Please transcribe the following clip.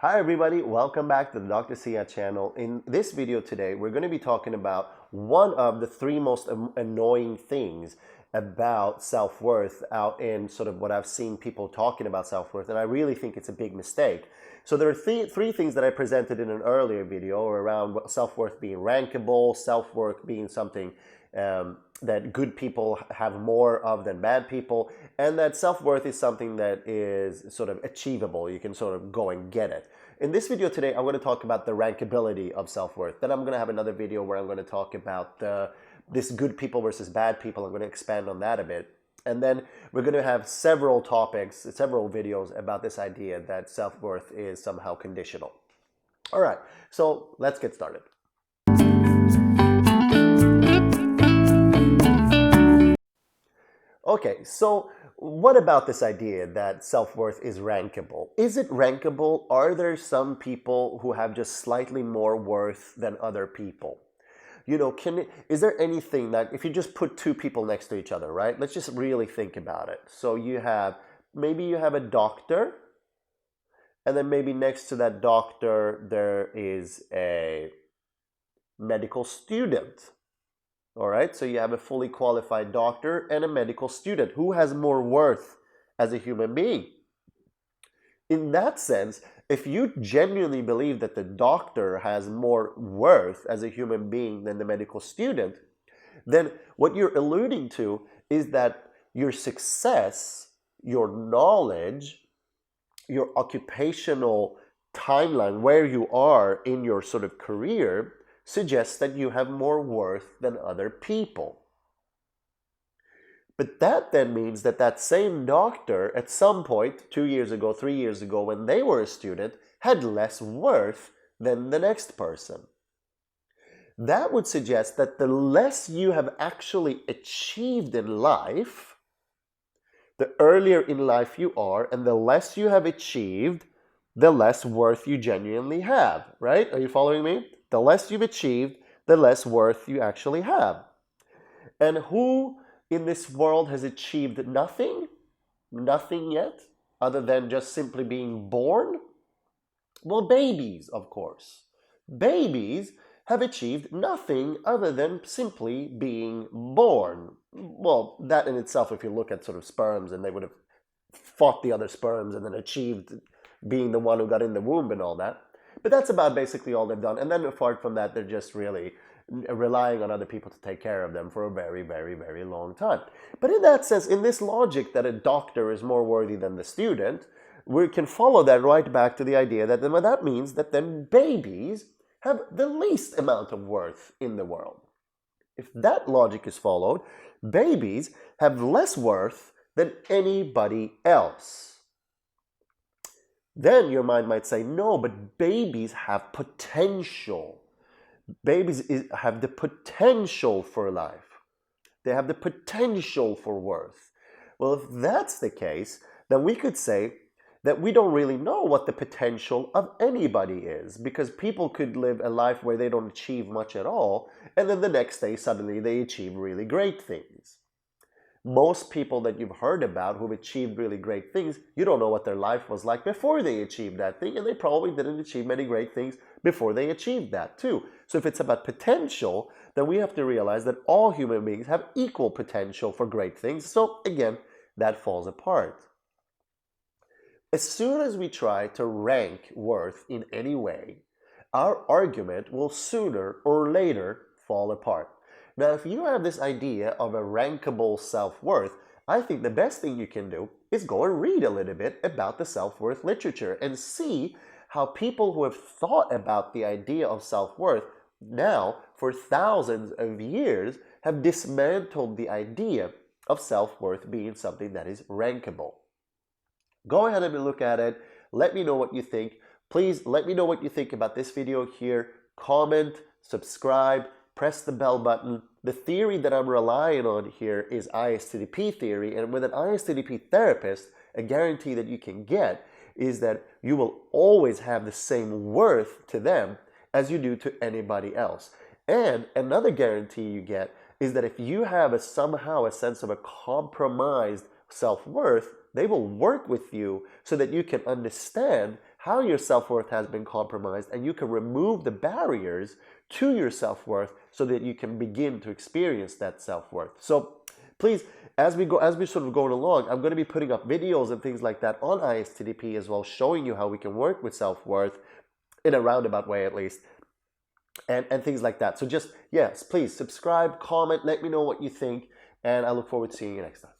Hi everybody, welcome back to the Dr. Sia channel. In this video today, we're going to be talking about one of the three most annoying things about self-worth out in sort of what I've seen people talking about self-worth, and I really think it's a big mistake. So there are three things that I presented in an earlier video around self-worth being rankable, self-worth being something that good people have more of than bad people, and that self-worth is something that is sort of achievable. You can sort of go and get it. In this video today, I'm going to talk about the rankability of self-worth. Then I'm going to have another video where I'm going to talk about this good people versus bad people. I'm going to expand on that a bit. And then we're going to have several topics, several videos about this idea that self-worth is somehow conditional. All right, so let's get started. Okay, so what about this idea that self-worth is rankable? Is it rankable? Are there some people who have just slightly more worth than other people? You know, is there anything that if you just put two people next to each other, right? Let's just really think about it. So maybe you have a doctor, and then maybe next to that doctor there is a medical student. All right, so you have a fully qualified doctor and a medical student. Who has more worth as a human being? In that sense, if you genuinely believe that the doctor has more worth as a human being than the medical student, then what you're alluding to is that your success, your knowledge, your occupational timeline, where you are in your sort of career, suggests that you have more worth than other people. But that then means that that same doctor at some point, 2 years ago, 3 years ago, when they were a student, had less worth than the next person. That would suggest that the less you have actually achieved in life, the earlier in life you are, and the less you have achieved, the less worth you genuinely have, right? Are you following me? The less you've achieved, the less worth you actually have. And who in this world has achieved nothing? Nothing yet, other than just simply being born? Well, babies, of course. Babies have achieved nothing other than simply being born. Well, that in itself, if you look at sort of sperms, and they would have fought the other sperms and then achieved being the one who got in the womb and all that. But that's about basically all they've done. And then apart from that, they're just really relying on other people to take care of them for a very, very, very long time. But in that sense, in this logic that a doctor is more worthy than the student, we can follow that right back to the idea that then that means that then babies have the least amount of worth in the world. If that logic is followed, babies have less worth than anybody else. Then your mind might say, no, but babies have potential. Babies have the potential for life. They have the potential for worth. Well, if that's the case, then we could say that we don't really know what the potential of anybody is, because people could live a life where they don't achieve much at all, and then the next day suddenly they achieve really great things. Most people that you've heard about who've achieved really great things, you don't know what their life was like before they achieved that thing, and they probably didn't achieve many great things before they achieved that too. So if it's about potential, then we have to realize that all human beings have equal potential for great things. So again, that falls apart. As soon as we try to rank worth in any way, our argument will sooner or later fall apart. Now, if you have this idea of a rankable self-worth, I think the best thing you can do is go and read a little bit about the self-worth literature and see how people who have thought about the idea of self-worth now for thousands of years have dismantled the idea of self-worth being something that is rankable. Go ahead and look at it. Let me know what you think. Please let me know what you think about this video here. Comment, subscribe, press the bell button. The theory that I'm relying on here is ISTDP theory, and with an ISTDP therapist, a guarantee that you can get is that you will always have the same worth to them as you do to anybody else. And another guarantee you get is that if you have somehow a sense of a compromised self-worth, they will work with you so that you can understand how your self-worth has been compromised, and you can remove the barriers to your self-worth so that you can begin to experience that self-worth. So please, as we sort of going along, I'm going to be putting up videos and things like that on ISTDP as well, showing you how we can work with self-worth in a roundabout way at least, and things like that. So just, yes, please subscribe, comment, let me know what you think, and I look forward to seeing you next time.